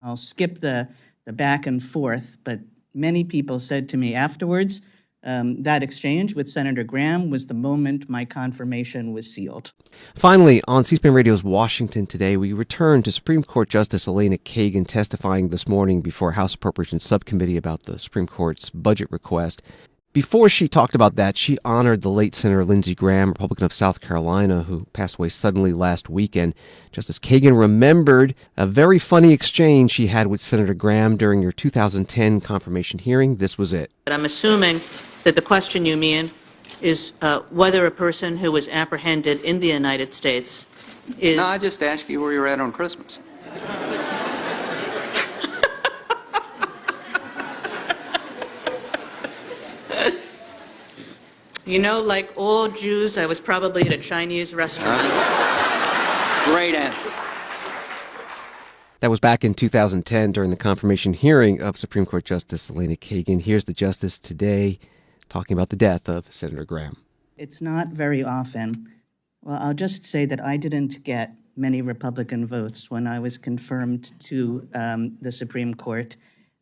I'll skip the back and forth, but many people said to me afterwards, that exchange with Senator Graham was the moment my confirmation was sealed. Finally, on C-SPAN Radio's Washington Today, we return to Supreme Court Justice Elena Kagan testifying this morning before House Appropriations Subcommittee about the Supreme Court's budget request. Before she talked about that, she honored the late Senator Lindsey Graham, Republican of South Carolina, who passed away suddenly last weekend. Justice Kagan remembered a very funny exchange she had with Senator Graham during your 2010 confirmation hearing. This was it. But I'm assuming that the question you mean is whether a person who was apprehended in the United States is... No, I just asked you where you were at on Christmas. You know, like all Jews, I was probably at a Chinese restaurant. Great answer. That was back in 2010 during the confirmation hearing of Supreme Court Justice Elena Kagan. Here's the justice today talking about the death of Senator Graham. It's not very often. Well, I'll just say that I didn't get many Republican votes when I was confirmed to the Supreme Court.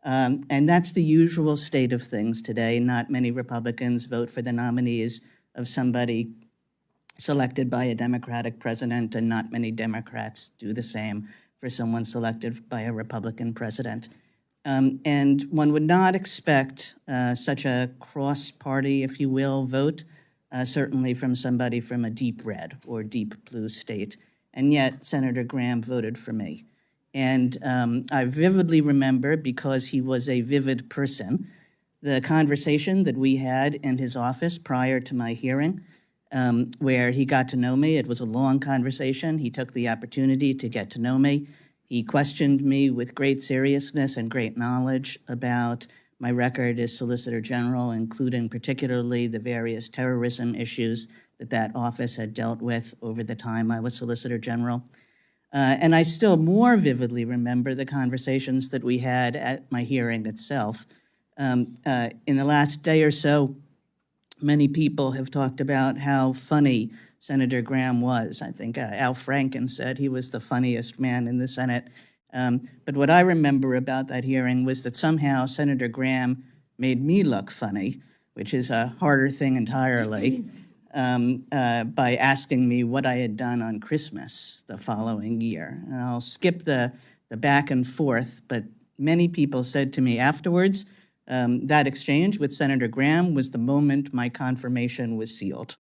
And that's the usual state of things today. Not many Republicans vote for the nominees of somebody selected by a Democratic president, and not many Democrats do the same for someone selected by a Republican president. And one would not expect such a cross-party, if you will, vote, certainly from somebody from a deep red or deep blue state. And yet Senator Graham voted for me. And I vividly remember, because he was a vivid person, the conversation that we had in his office prior to my hearing, where he got to know me. It was a long conversation. He took the opportunity to get to know me. He questioned me with great seriousness and great knowledge about my record as Solicitor General, including particularly the various terrorism issues that office had dealt with over the time I was Solicitor General. And I still more vividly remember the conversations that we had at my hearing itself. In the last day or so, many people have talked about how funny Senator Graham was. I think Al Franken said he was the funniest man in the Senate. But what I remember about that hearing was that somehow Senator Graham made me look funny, which is a harder thing entirely, by asking me what I had done on Christmas the following year. And I'll skip the back and forth, but many people said to me afterwards, that exchange with Senator Graham was the moment my confirmation was sealed.